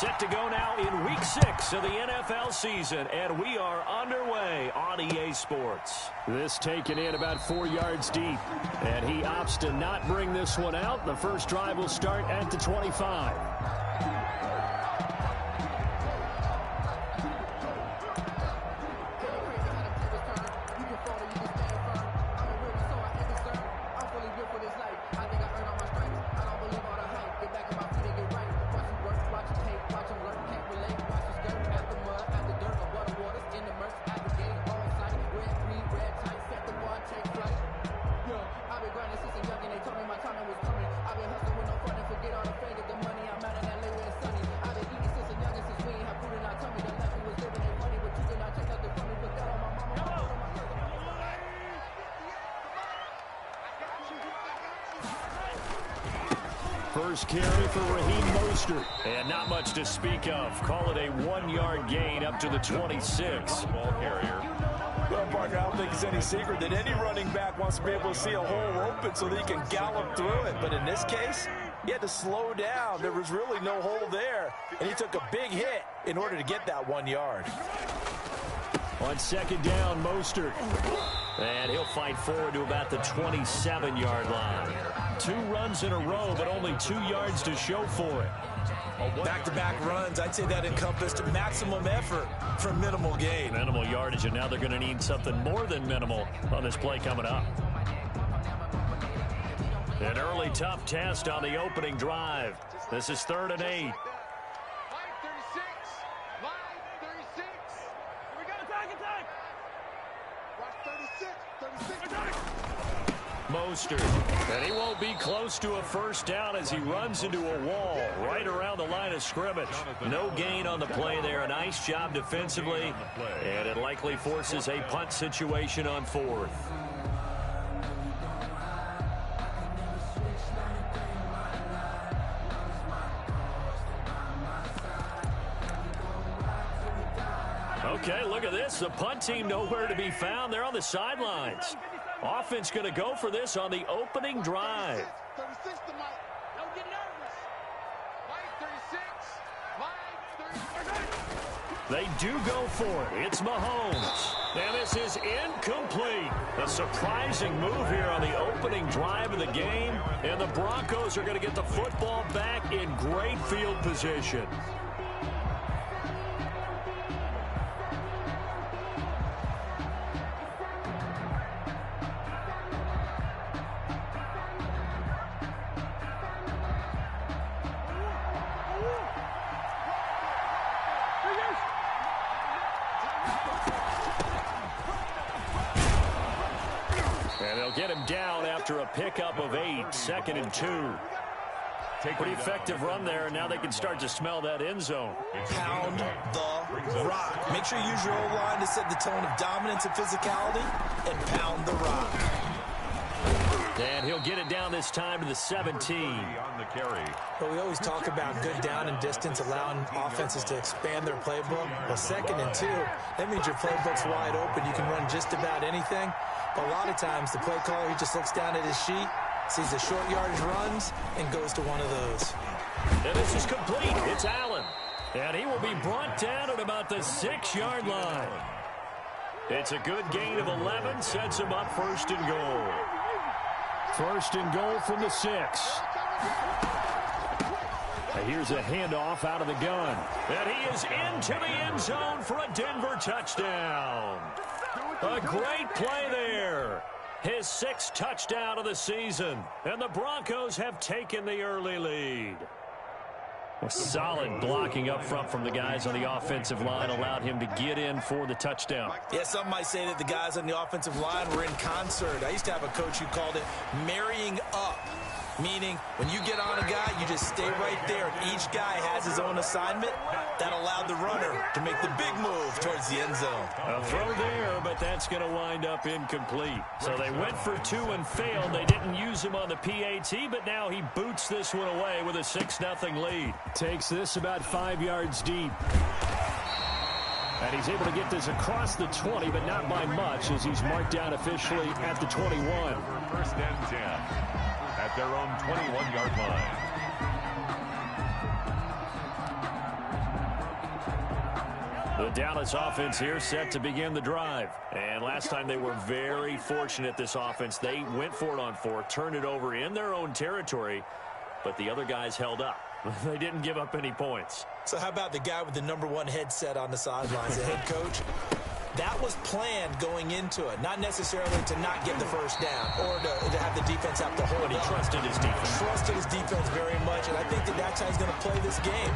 Set to go now in Week 6 of the NFL season, and we are underway on EA Sports. This taken in about 4 yards deep, and he opts to not bring this one out. The first drive will start at the 25. First carry for Raheem Mostert. And not much to speak of. Call it a 1-yard gain up to the 26. Ball carrier. Well, Parker, I don't think it's any secret that any running back wants to be able to see a hole open so that he can gallop through it. But in this case, he had to slow down. There was really no hole there. And he took a big hit in order to get that 1 yard. On second down, Mostert. And he'll fight forward to about the 27-yard line. 2 runs in a row, but only 2 yards to show for it. Back-to-back runs, I'd say that encompassed maximum effort for minimal gain. Minimal yardage, and now they're going to need something more than minimal on this play coming up. An early tough test on the opening drive. This is 3rd and 8. Mostert, and he won't be close to a first down as he runs into a wall right around the line of scrimmage. No gain on the play there. A nice job defensively, and it likely forces a punt situation on 4th. Okay, look at this. The punt team nowhere to be found. They're on the sidelines. Offense going to go for this on the opening drive. 36 to Mike. Don't get nervous. Mike, 36. They do go for it. It's Mahomes. And this is incomplete. A surprising move here on the opening drive of the game. And the Broncos are going to get the football back in great field position. And they'll get him down after a pickup of 8, 2nd and 2. Pretty effective run there, and now they can start to smell that end zone. Pound the rock. Make sure you use your O-line to set the tone of dominance and physicality, and pound the rock. And he'll get it down this time to the 17. On the carry. But we always talk about good down and distance, allowing offenses to expand their playbook. Well, 2nd and 2, that means your playbook's wide open. You can run just about anything. But a lot of times, the play caller, he just looks down at his sheet, sees the short yardage runs, and goes to one of those. And this is complete. It's Allen. And he will be brought down at about the 6-yard line. It's a good gain of 11, sets him up 1st and goal. 1st and goal from the 6. Here's a handoff out of the gun. And he is into the end zone for a Denver touchdown. A great play there. His 6th touchdown of the season. And the Broncos have taken the early lead. Solid blocking up front from the guys on the offensive line allowed him to get in for the touchdown. Yeah, some might say that the guys on the offensive line were in concert. I used to have a coach who called it marrying up. Meaning, when you get on a guy, you just stay right there. And each guy has his own assignment. That allowed the runner to make the big move towards the end zone. A throw there, but that's going to wind up incomplete. So they went for 2 and failed. They didn't use him on the PAT, but now he boots this one away with a 6-0 lead. Takes this about 5 yards deep. And he's able to get this across the 20, but not by much, as he's marked down officially at the 21. 1st and 10 at their own 21-yard line. The Dallas offense here set to begin the drive. And last time they were very fortunate, this offense. They went for it on fourth, turned it over in their own territory, but the other guys held up. They didn't give up any points. So how about the guy with the #1 headset on the sidelines, the head coach? That was planned going into it, not necessarily to not get the first down or to have the defense have to hold But he up. trusted his defense. Trusted his defense very much, and I think that's how he's going to play this game.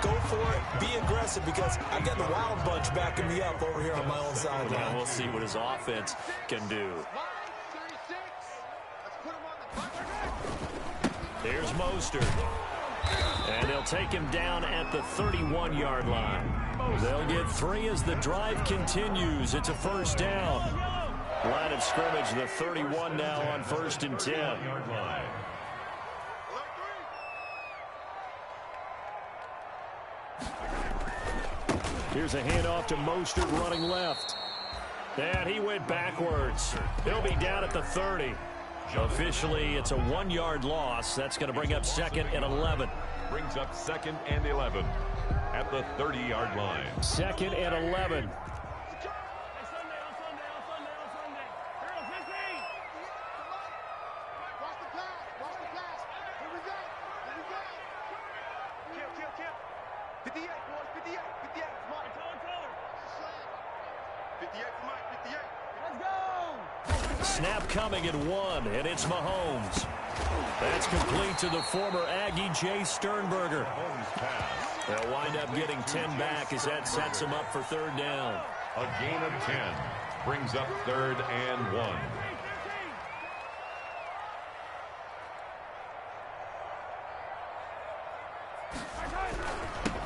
Go for it, be aggressive, because I've got the Wild Bunch backing me up over here on my own sideline. Well, we'll see what his offense can do. Here's Mostert. And they'll take him down at the 31-yard line. They'll get 3 as the drive continues. It's a first down. Line of scrimmage, the 31 now on 1st and 10. Here's a handoff to Mostert running left. And he went backwards. He'll be down at the 30. Officially, it's a 1-yard loss. That's going to bring up 2nd and 11. Brings up 2nd and 11 at the 30-yard line. 2nd and 11. Snap coming at 1, and it's Mahomes. That's complete to the former Aggie, Jay Sternberger. They'll wind up getting 10 back as that sets them up for 3rd down. A gain of 10 brings up 3rd and 1.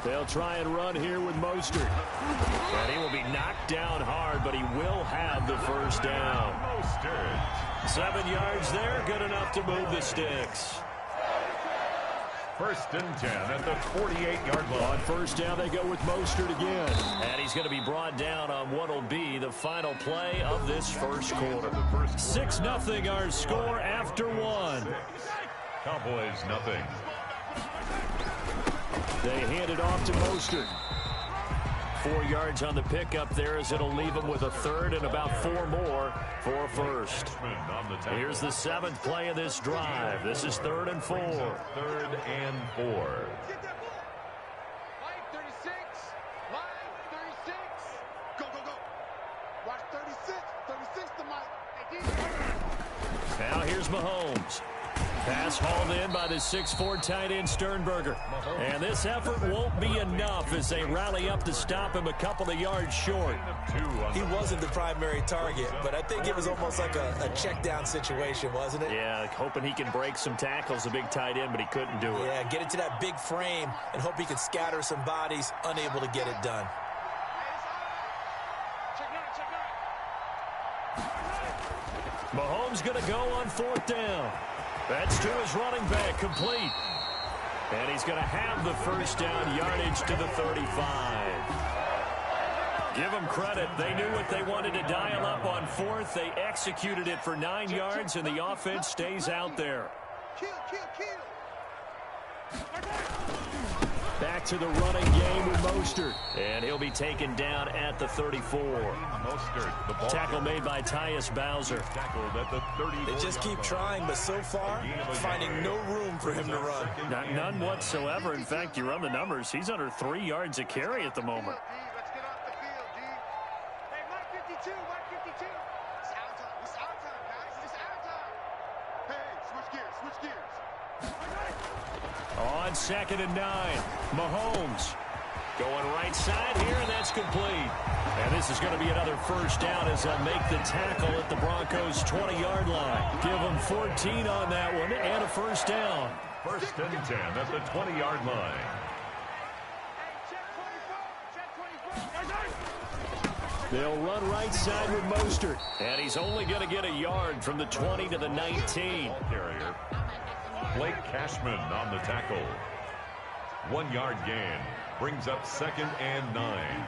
They'll try and run here with Mostert. And he will be knocked down hard, but he will have the first down. Mostert. 7 yards there, good enough to move the sticks. 1st and 10 at the 48-yard line. On 1st down, they go with Mostert again. And he's going to be brought down on what will be the final play of this first quarter. 6-0 our score after 1. Cowboys nothing. They hand it off to Mostert. 4 yards on the pickup there as it'll leave him with a 3rd and about 4 more for 1st. Here's the 7th play of this drive. This is 3rd and 4. 3rd and 4. Now here's Mahomes. Pass hauled in by the 6'4" tight end Sternberger. And this effort won't be enough as they rally up to stop him a couple of yards short. He wasn't the primary target, but I think it was almost like a check down situation, wasn't it? Yeah, hoping he can break some tackles, a big tight end, but he couldn't do it. Yeah, get it to that big frame and hope he can scatter some bodies, unable to get it done. Mahomes going to go on 4th down. That's to his running back, complete. And he's going to have the first down, yardage to the 35. Give them credit. They knew what they wanted to dial up on 4th. They executed it for 9 yards, and the offense stays out there. Back to the running game with Mostert. And he'll be taken down at the 34. Mostert, the ball. Tackle made by Tyus Bowser. Tackled at the 34. They just keep trying, but so far, finding no room for him to run. None whatsoever. In fact, you run the numbers. He's under 3 yards a carry at the moment. Let's get off the field, D. Hey, Mike 52, Mike 52. It's our time. It's our time, guys. It's our time. Hey, switch gears, switch gears. On 2nd and 9, Mahomes going right side here, and that's complete. And this is going to be another first down as they'll make the tackle at the Broncos' 20-yard line. Give them 14 on that one and a first down. 1st and 10 at the 20-yard line. They'll run right side with Mostert. And he's only going to get a yard from the 20 to the 19. Ball carrier. Blake Cashman on the tackle. 1 yard gain. Brings up 2nd and 9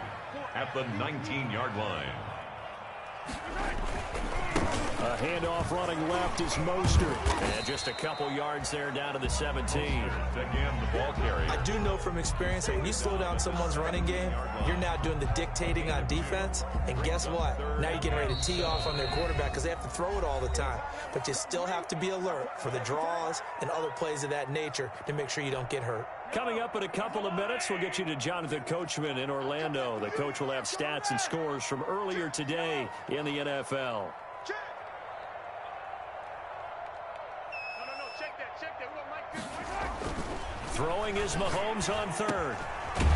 at the 19-yard line. A handoff running left is Mostert. And just a couple yards there down to the 17. Again, the ball carrier. I do know from experience that when you slow down someone's running game, you're now doing the dictating on defense. And guess what? Now you're getting ready to tee off on their quarterback because they have to throw it all the time. But you still have to be alert for the draws and other plays of that nature to make sure you don't get hurt. Coming up in a couple of minutes, we'll get you to Jonathan Coachman in Orlando. The coach will have stats and scores from earlier today in the NFL. Throwing is Mahomes on third.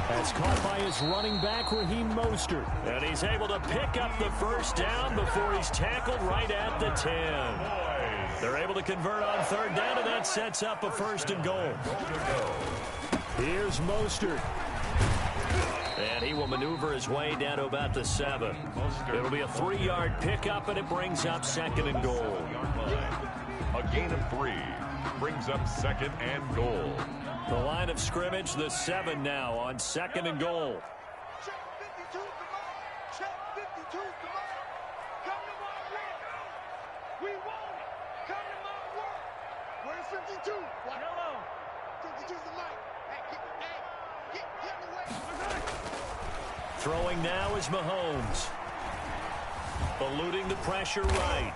That's caught by his running back, Raheem Mostert. And he's able to pick up the first down before he's tackled right at the 10. They're able to convert on third down, and that sets up a first and goal. Here's Mostert. And he will maneuver his way down to about the 7. It'll be a 3-yard pickup, and it brings up second and goal. A gain of 3 brings up second and goal. The line of scrimmage, the 7 now on second and goal. Check 52, come on. Check 52, come on. Come to my work. We want it. Come to my work. Where's 52? What? Hello. 52's the light. Hey, get in the way. Throwing now is Mahomes. Eluding the pressure right.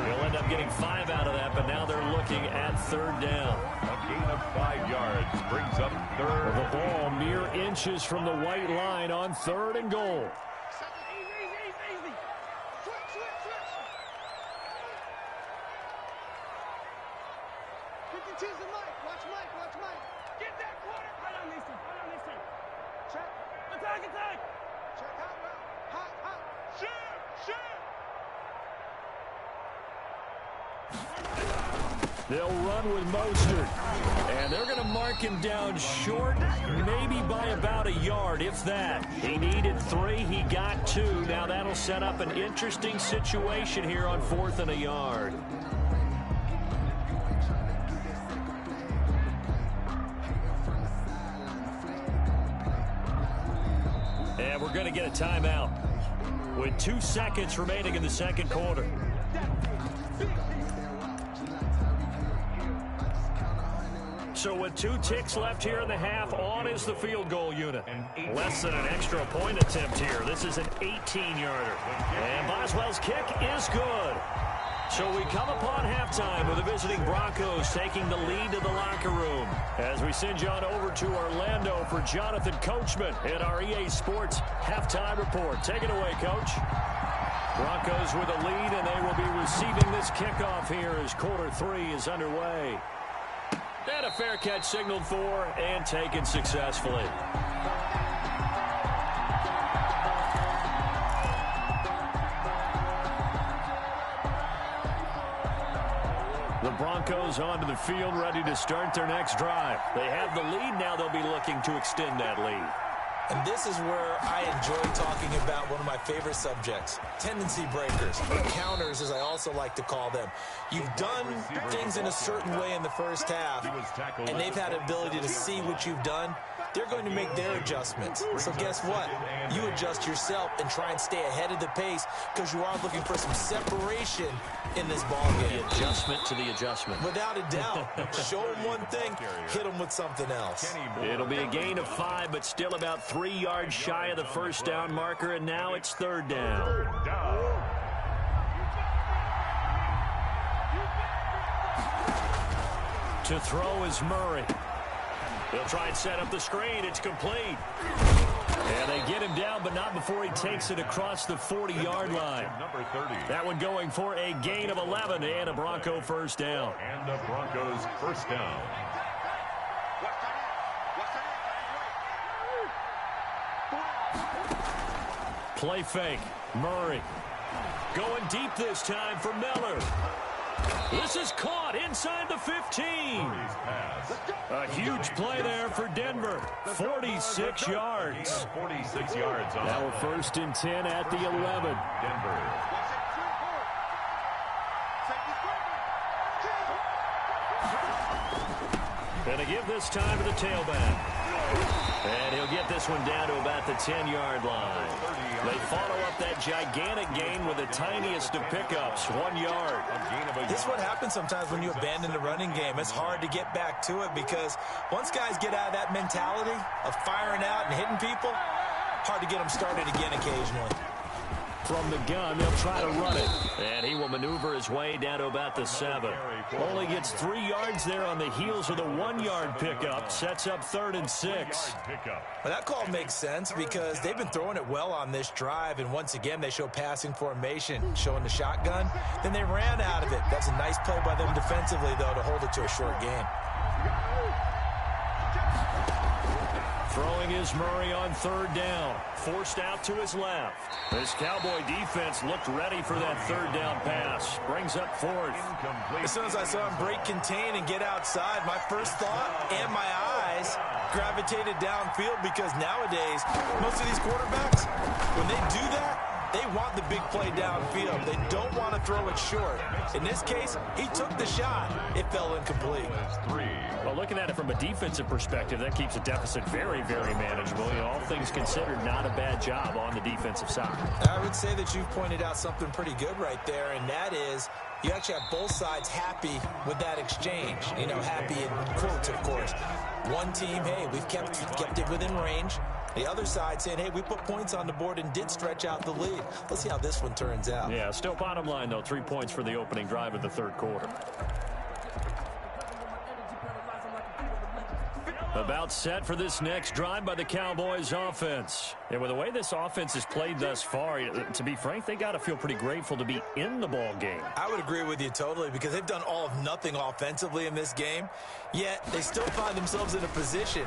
He'll end up getting 5 out of that, but now they're looking at third down. A gain of 5 yards brings up third. The ball mere inches from the white line on third and goal. Easy. Switch. 52's the light. Watch Mike. Get that quarter. Hold on, listen. Check. Attack. Check hot route. Hot. Shoot. They'll run with Mostert. And they're going to mark him down short, maybe by about a yard, if that. He needed 3. He got 2. Now that'll set up an interesting situation here on 4th and a yard. And we're going to get a timeout with 2 seconds remaining in the second quarter. So with 2 ticks left here in the half, on is the field goal unit. Less than an extra point attempt here. This is an 18-yarder. And Boswell's kick is good. So we come upon halftime with the visiting Broncos taking the lead to the locker room. As we send you on over to Orlando for Jonathan Coachman in our EA Sports halftime report. Take it away, Coach. Broncos with a lead, and they will be receiving this kickoff here as quarter 3 is underway. And a fair catch signaled for and taken successfully. The Broncos onto the field, ready to start their next drive. They have the lead. Now they'll be looking to extend that lead. And this is where I enjoy talking about one of my favorite subjects, tendency breakers, or counters as I also like to call them. You've done things in a certain way in the first half, and they've had an ability to see what you've done. They're going to make their adjustments. So guess what? You adjust yourself and try and stay ahead of the pace because you are looking for some separation in this ball game. The adjustment to the adjustment. Without a doubt. Show them one thing, hit them with something else. It'll be a gain of 5, but still about 3 yards shy of the first down marker, and now it's third down. To throw is Murray. They'll try and set up the screen. It's complete. And they get him down, but not before he takes it across the 40-yard line. Number 30. That one going for a gain of 11 and a Bronco first down. And the Broncos first down. Play fake. Murray going deep this time for Miller. This is caught inside the 15. A huge play there for Denver. 46 yards. 46 yards on Now a first and 10 at the 11. Denver. Gonna give this time to the tailback. And he'll get this one down to about the 10-yard line. They follow up that gigantic gain with the tiniest of pickups, 1 yard. This is what happens sometimes when you abandon the running game. It's hard to get back to it because once guys get out of that mentality of firing out and hitting people, hard to get them started again occasionally. From the gun, they'll try to run it. And he will maneuver his way down to about the 7. Only gets 3 yards there on the heels of the 1-yard pickup. Sets up 3rd and 6. Well, that call makes sense because they've been throwing it well on this drive. And once again, they show passing formation, showing the shotgun. Then they ran out of it. That's a nice play by them defensively, though, to hold it to a short gain. Throwing is Murray on 3rd down. Forced out to his left. This Cowboy defense looked ready for that 3rd down pass. Brings up 4th. As soon as I saw him break contain and get outside, my first thought and my eyes gravitated downfield because nowadays, most of these quarterbacks, when they do that, they want the big play downfield. They don't want to throw it short. In this case, he took the shot. It fell incomplete. Well, looking at it from a defensive perspective, that keeps a deficit very, very manageable. You know, all things considered, not a bad job on the defensive side. I would say that you've pointed out something pretty good right there, and that is you actually have both sides happy with that exchange. You know, happy in quotes, of course. One team, hey, we've kept it within range. The other side saying, hey, we put points on the board and did stretch out the lead. Let's see how this one turns out. Yeah, still bottom line, though, 3 points for the opening drive of the 3rd quarter. About set for this next drive by the Cowboys offense. And with the way this offense has played thus far, to be frank, they got to feel pretty grateful to be in the ball game. I would agree with you totally because they've done all of nothing offensively in this game, yet they still find themselves in a position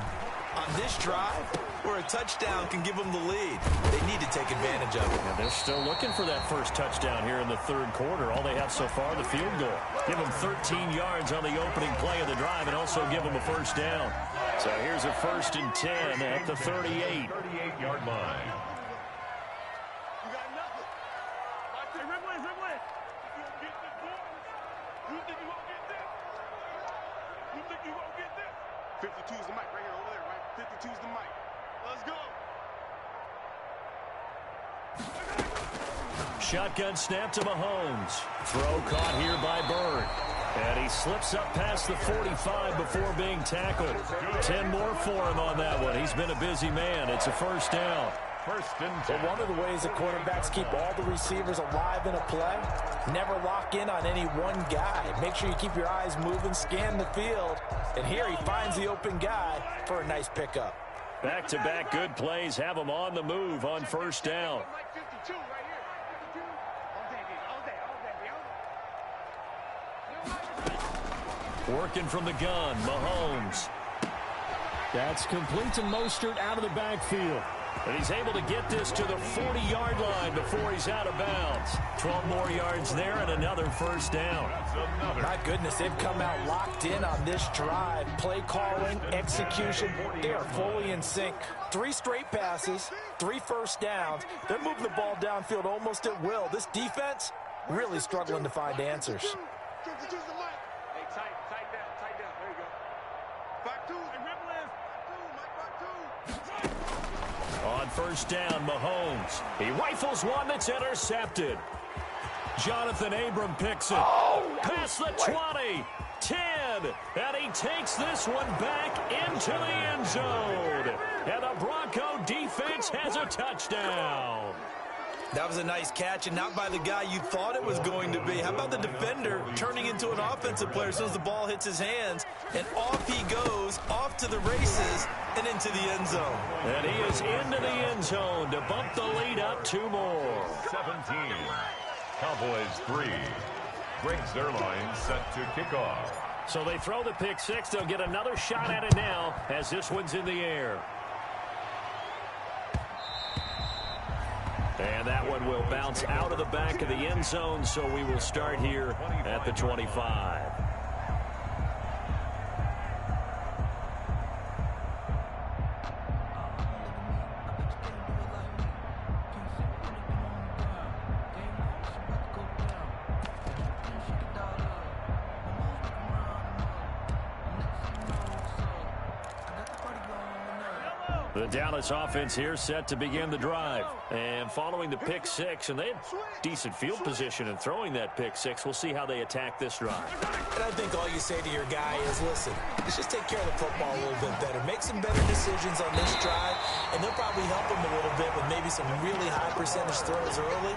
on this drive where a touchdown can give them the lead. They need to take advantage of it. And they're still looking for that first touchdown here in the 3rd quarter. All they have so far, the field goal. Give them 13 yards on the opening play of the drive and also give them a first down. So here's a 1st and 10 at the 38. 38-yard line. You got nothing. Hey, Rimley. You gonna get this ball? You think you won't get this? You think you won't get this? 52's the mic right here over there, right? 52's the mic. Let's go. Shotgun snap to Mahomes. Throw caught here by Bird. And he slips up past the 45 before being tackled. 10 more for him on that one. He's been a busy man. It's a first down. 1st and 10. Well, one of the ways that quarterbacks keep all the receivers alive in a play, never lock in on any one guy. Make sure you keep your eyes moving, scan the field. And here he finds the open guy for a nice pickup. Back-to-back good plays have him on the move on 1st down. Working from the gun, Mahomes. That's complete to Mostert out of the backfield. And he's able to get this to the 40-yard line before he's out of bounds. 12 more yards there and another first down. My goodness, they've come out locked in on this drive. Play calling, execution, they are fully in sync. 3 straight passes, 3 first downs. They're moving the ball downfield almost at will. This defense really struggling to find answers. On 1st down, Mahomes. He rifles one that's intercepted. Jonathan Abram picks it. Past the 20, 10, and he takes this one back into the end zone. And the Bronco defense has a touchdown. That was a nice catch, and not by the guy you thought it was going to be. How about the defender turning into an offensive player as soon as the ball hits his hands, and off he goes, off to the races, and into the end zone. And he is into the end zone to bump the lead up 2 more. 17. Cowboys 3. Greg Zuerlein set to kick off. So they throw the pick 6. They'll get another shot at it now as this one's in the air. And that one will bounce out of the back of the end zone, so we will start here at the 25. The Dallas offense here set to begin the drive. And following the pick six, and they had decent field position in throwing that pick six. We'll see how they attack this drive. And I think all you say to your guy is, listen, let's just take care of the football a little bit better. Make some better decisions on this drive, and they'll probably help him a little bit with maybe some really high percentage throws early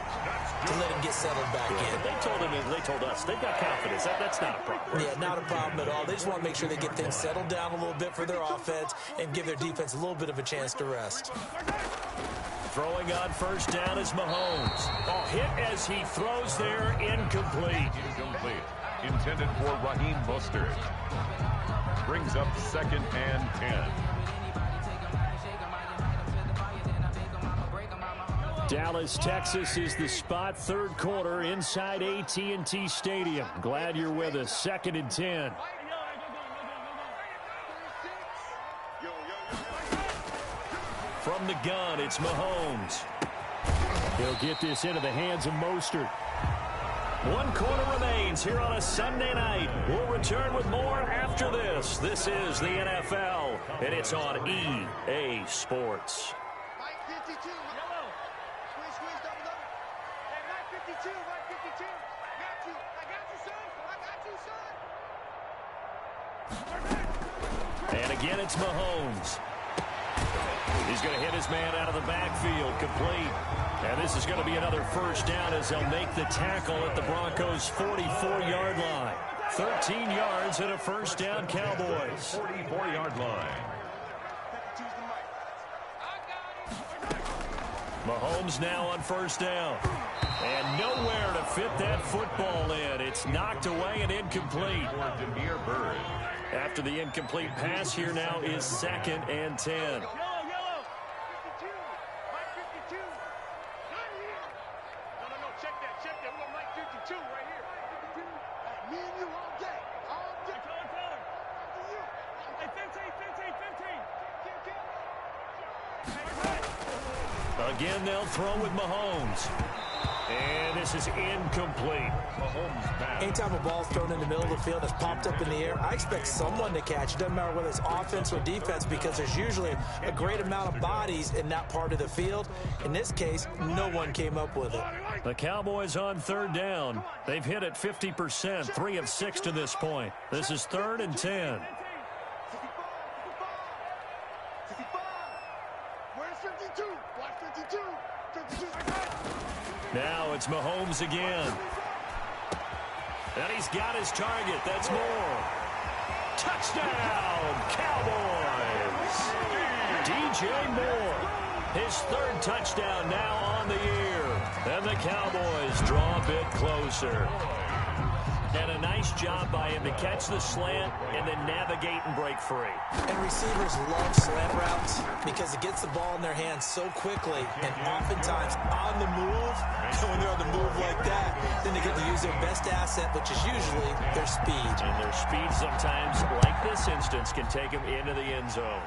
to let him get settled back in. They told us they've got confidence. That's not a problem. Yeah, not a problem at all. They just want to make sure they get things settled down a little bit for their offense and give their defense a little bit of a chance to rest. Throwing on first down is Mahomes. Hit as he throws there, incomplete. Intended for Raheem Mostert. Brings up 2nd and 10. Dallas, Texas is the spot. Third quarter inside AT&T Stadium. Glad you're with us. 2nd and 10. From the gun, it's Mahomes. He'll get this into the hands of Mostert. 1 quarter remains here on a Sunday night. We'll return with more after this. This is the NFL, and it's on EA Sports. Mike 52. Yellow. Squeeze, double. Hey, Mike 52. Got you. I got you, son. And again, it's Mahomes. He's going to hit his man out of the backfield, complete. And this is going to be another first down as they'll make the tackle at the Broncos' 44-yard line. 13 yards and a first down, Cowboys. 44-yard line. Mahomes now on first down. And nowhere to fit that football in. It's knocked away and incomplete. After the incomplete pass, here now is 2nd and 10. Again, they'll throw with Mahomes. And this is incomplete. Mahomes back. Anytime a ball's thrown in the middle of the field that's popped up in the air, I expect someone to catch. It doesn't matter whether it's offense or defense because there's usually a great amount of bodies in that part of the field. In this case, no one came up with it. The Cowboys on third down. They've hit it 50%, 3 of 6 to this point. This is 3rd and 10. Now it's Mahomes again. And he's got his target. That's Moore. Touchdown, Cowboys. DJ Moore. His 3rd touchdown now on the year. And the Cowboys draw a bit closer. And a nice job by him to catch the slant and then navigate and break free. And receivers love slant routes because it gets the ball in their hands so quickly and oftentimes on the move. And when they're on the move like that, then they get to use their best asset, which is usually their speed. And their speed sometimes, like this instance, can take them into the end zone.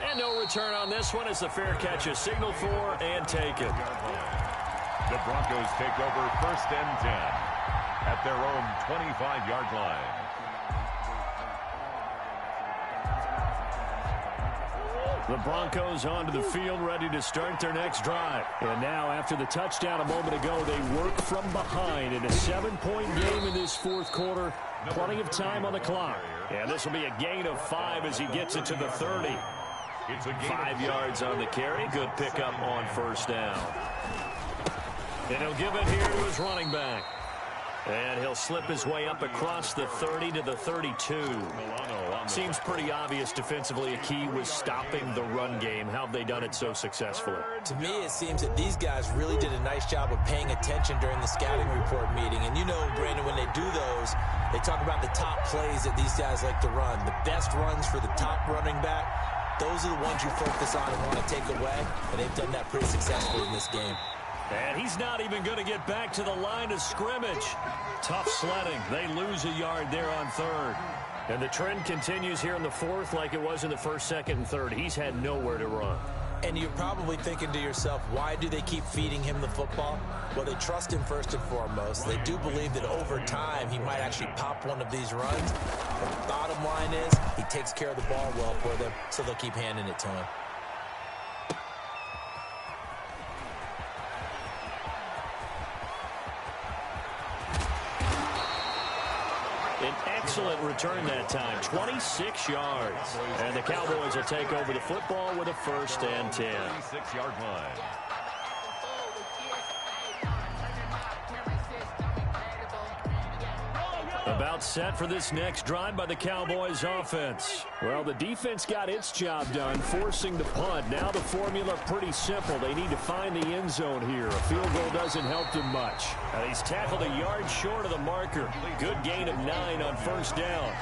And no return on this one as the fair catch is signaled for and taken. The Broncos take over 1st and 10. At their own 25-yard line. The Broncos onto the field, ready to start their next drive. And now, after the touchdown a moment ago, they work from behind in a 7-point game in this 4th quarter. Plenty of time on the clock. And this will be a gain of 5 as he gets it to the 30. It's a 5 yards on the carry. Good pickup on first down. And he'll give it here to his running back. And he'll slip his way up across the 30 to the 32. Seems pretty obvious defensively a key was stopping the run game. How have they done it so successfully? To me, it seems that these guys really did a nice job of paying attention during the scouting report meeting. And you know, Brandon, when they do those, they talk about the top plays that these guys like to run. The best runs for the top running back. Those are the ones you focus on and want to take away. And they've done that pretty successfully in this game. And he's not even going to get back to the line of scrimmage. Tough sledding. They lose a yard there on 3rd. And the trend continues here in the 4th like it was in the 1st, 2nd, and 3rd. He's had nowhere to run. And you're probably thinking to yourself, why do they keep feeding him the football? Well, they trust him first and foremost. They do believe that over time he might actually pop one of these runs. But the bottom line is he takes care of the ball well for them, so they'll keep handing it to him. An excellent return that time, 26 yards. And the Cowboys will take over the football with a 1st and 10. 26-yard line. About set for this next drive by the Cowboys offense. Well, the defense got its job done, forcing the punt. Now the formula pretty simple. They need to find the end zone here. A field goal doesn't help them much. And he's tackled a yard short of the marker. Good gain of 9 on 1st down.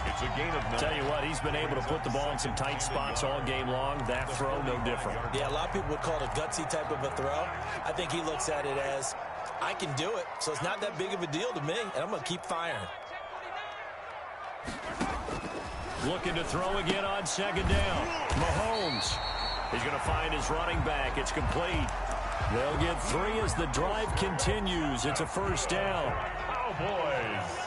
It's a gain of 9. Tell you what, he's been able to put the ball in some tight spots all game long. That throw, no different. Yeah, a lot of people would call it a gutsy type of a throw. I think he looks at it as, I can do it, so it's not that big of a deal to me, and I'm going to keep firing. Looking to throw again on 2nd down. Mahomes. He's going to find his running back. It's complete. They'll get 3 as the drive continues. It's a 1st down. Cowboys.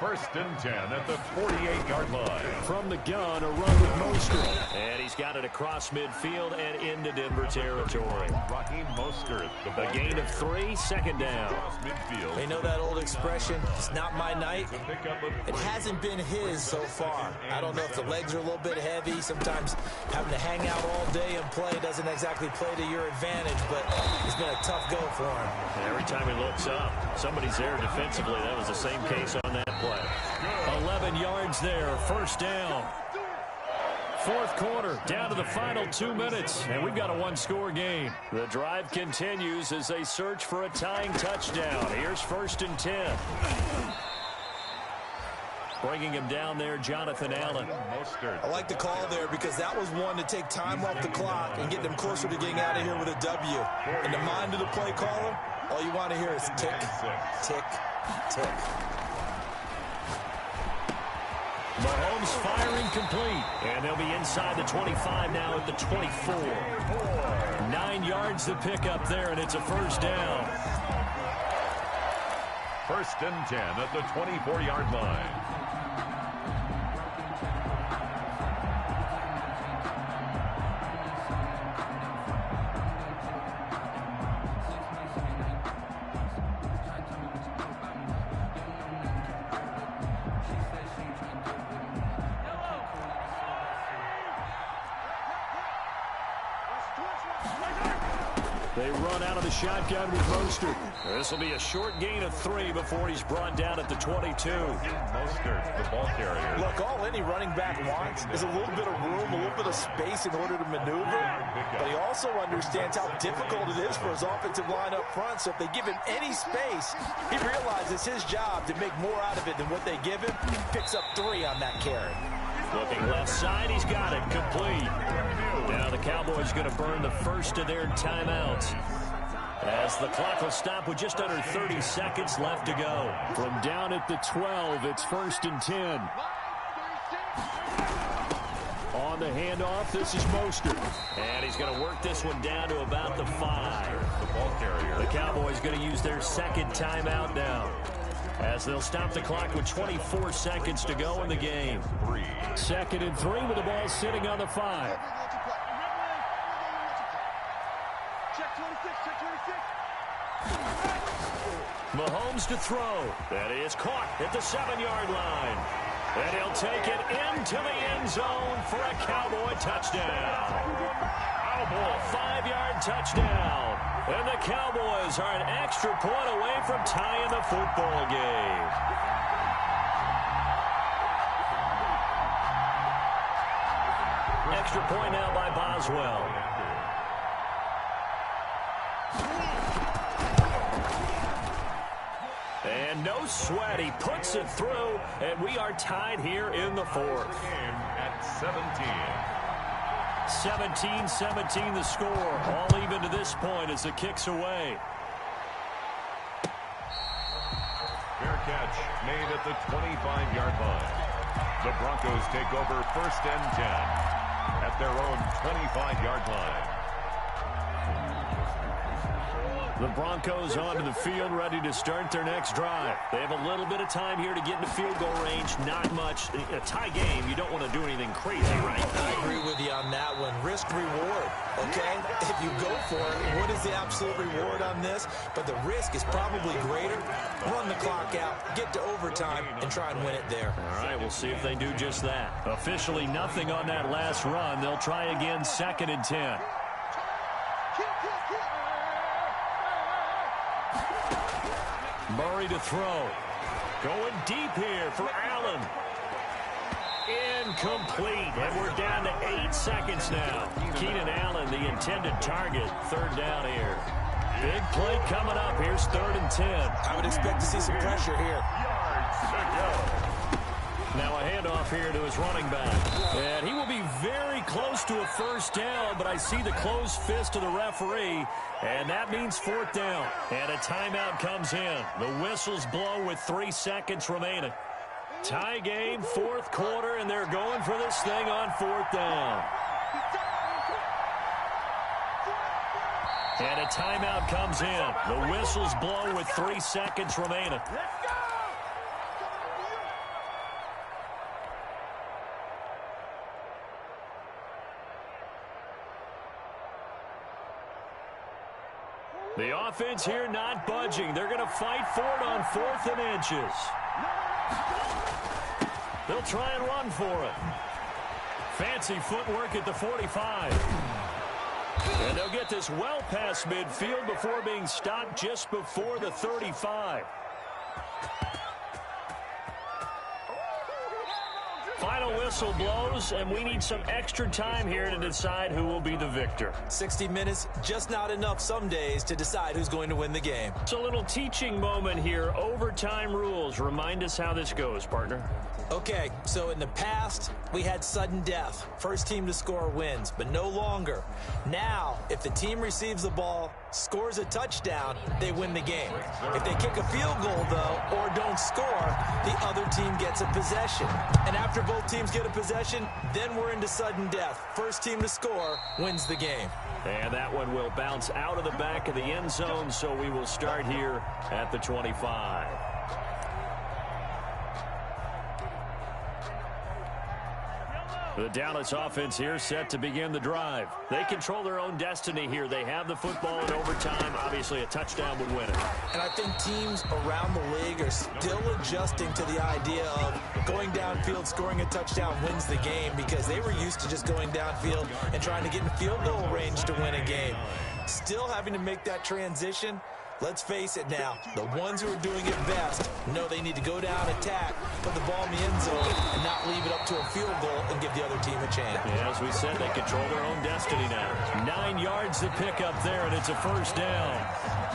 1st and 10 at the 48-yard line. From the gun, a run with Mostert. And he's got it across midfield and into Denver territory. Raheem Mostert. A gain of 3, 2nd down. Midfield. They know that old expression, it's not my night. It hasn't been his so far. I don't know if the legs are a little bit heavy. Sometimes having to hang out all day and play doesn't exactly play to your advantage, but it's been a tough go for him. And every time he looks up, somebody's there defensively. That was the same case on that play. 11 yards there, 1st down. 4th quarter, down to the final 2 minutes, and we've got a 1-score game. The drive continues as they search for a tying touchdown. Here's 1st and 10. Bringing him down there, Jonathan Allen. I like the call there because that was one to take time off the clock and get them closer to getting out of here with a W. In the mind of the play caller, all you want to hear is tick, tick, tick. Mahomes firing complete. And they'll be inside the 25 now at the 24. 9 yards to pick up there, and it's a 1st down. 1st and 10 at the 24-yard line. They run out of the shotgun with Mostert. This will be a short gain of 3 before he's brought down at the 22. Mostert, the ball carrier. Look, all any running back wants is a little bit of room, a little bit of space in order to maneuver. But he also understands how difficult it is for his offensive line up front. So if they give him any space, he realizes it's his job to make more out of it than what they give him. He picks up 3 on that carry. Looking left side, he's got it complete. Now the Cowboys going to burn the first of their timeouts as the clock will stop with just under 30 seconds left to go. From down at the 12, it's 1st and 10. On the handoff, this is Mostert. And he's going to work this one down to about the 5. The ball carrier. The Cowboys going to use their 2nd timeout now, as they'll stop the clock with 24 seconds to go in the game. 2nd and 3 with the ball sitting on the 5. Check 26, check 26. Mahomes to throw. That is caught at the 7-yard line. And he'll take it into the end zone for a Cowboy touchdown. Cowboy 5-yard touchdown. And the Cowboys are an extra point away from tying the football game. Extra point now by Boswell. And no sweat. He puts it through, and we are tied here in the 4th. At 17. 17-17 the score. All even to this point as the kick's away. Fair catch made at the 25-yard line. The Broncos take over 1st and 10. at their own 25-yard line. The Broncos onto the field, ready to start their next drive. They have a little bit of time here to get into field goal range. Not much. A tie game, you don't want to do anything crazy, right? I agree with you on that one. Risk reward, okay? If you go for it, what is the absolute reward on this? But the risk is probably greater. Run the clock out, get to overtime, and try and win it there. All right, we'll see if they do just that. Officially nothing on that last run. They'll try again, 2nd and 10. Murray to throw. Going deep here for Allen. Incomplete. And we're down to 8 seconds now. Keenan Allen, the intended target. 3rd down here. Big play coming up. Here's 3rd and 10. I would expect to see some pressure here. Now a handoff here to his running back. And he will be very close to a 1st down, but I see the closed fist of the referee, and that means 4th down. And a timeout comes in. The whistles blow with 3 seconds remaining. Tie game, 4th quarter, and they're going for this thing on 4th down. And a timeout comes in. The whistles blow with 3 seconds remaining. The offense here not budging. They're going to fight for it on 4th and inches. They'll try and run for it. Fancy footwork at the 45. And they'll get this well past midfield before being stopped just before the 35. Final whistle blows, and we need some extra time here to decide who will be the victor. 60 minutes, just not enough some days to decide who's going to win the game. It's a little teaching moment here. Overtime rules. Remind us how this goes, partner. Okay, so in the past, we had sudden death. First team to score wins, but no longer. Now, if the team receives the ball, scores a touchdown, they win the game. If they kick a field goal, though, or don't score, the other team gets a possession. And after both teams get a possession, then we're into sudden death. First team to score wins the game. And that one will bounce out of the back of the end zone, so we will start here at the 25. The Dallas offense here set to begin the drive. They control their own destiny here. They have the football in overtime. Obviously, a touchdown would win it. And I think teams around the league are still adjusting to the idea of going downfield, scoring a touchdown wins the game, because they were used to just going downfield and trying to get in field goal range to win a game. Still having to make that transition. Let's face it now, the ones who are doing it best know they need to go down, attack, put the ball in the end zone, and not leave it up to a field goal and give the other team a chance. Yeah, as we said, they control their own destiny now. 9 yards to pick up there, and it's a 1st down.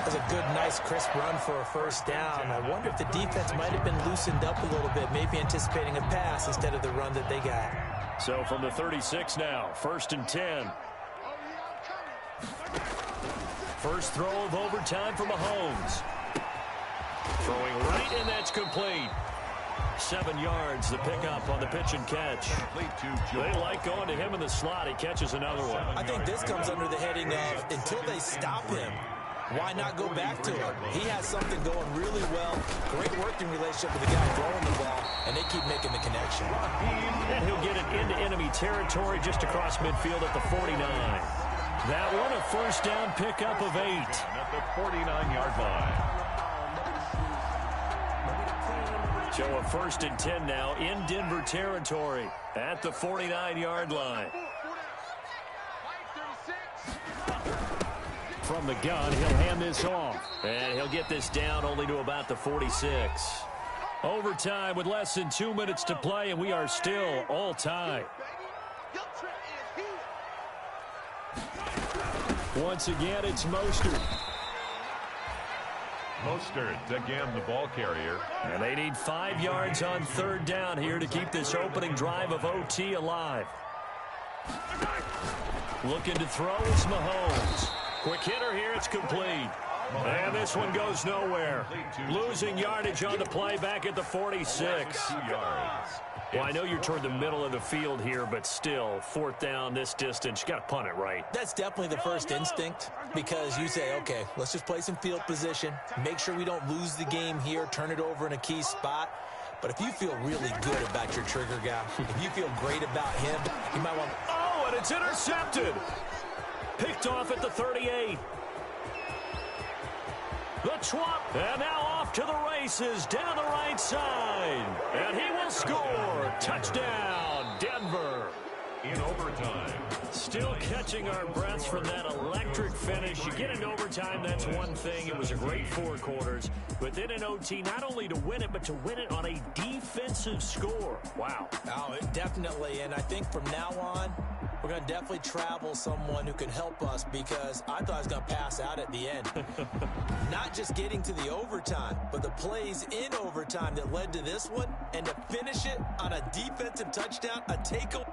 That's a good, nice, crisp run for a 1st down. I wonder if the defense might have been loosened up a little bit, maybe anticipating a pass instead of the run that they got. So from the 36 now, 1st and 10. First throw of overtime for Mahomes. Throwing right, and that's complete. 7 yards, the pickup on the pitch and catch. They like going to him in the slot. He catches another one. I think this comes under the heading of, until they stop him, why not go back to him? He has something going really well. Great working relationship with the guy throwing the ball, and they keep making the connection. And he'll get it into enemy territory just across midfield at the 49. That one a 1st down pickup of 8. At the 49-yard line. So a 1st and 10 now in Denver territory at the 49-yard line. From the gun, he'll hand this off. And he'll get this down only to about the 46. Overtime with less than 2 minutes to play, and we are still all tied. Once again, it's Mostert. Mostert, again, the ball carrier. And they need 5 yards on 3rd down here to keep this opening drive of OT alive. Looking to throw is Mahomes. Quick hitter here, it's complete. And this one goes nowhere. Losing yardage on the play back at the 46. 2 yards. Well, I know you're toward the middle of the field here, but still, fourth down this distance, you got to punt it right. That's definitely the first instinct because you say, okay, let's just play some field position, make sure we don't lose the game here, turn it over in a key spot. But if you feel really good about your trigger guy, if you feel great about him, you might want to... Oh, and it's intercepted. Picked off at the 38. The Twop, and now off to the races down the right side. And he will score. Touchdown, Denver. In overtime. Still catching our breaths from that electric finish. You get into overtime, that's one thing. It was a great 4 quarters. But then in OT, not only to win it, but to win it on a defensive score. Wow. Oh, definitely. And I think from now on, we're going to definitely travel someone who can help us because I thought I was going to pass out at the end. Not just getting to the overtime, but the plays in overtime that led to this one. And to finish it on a defensive touchdown, a takeaway.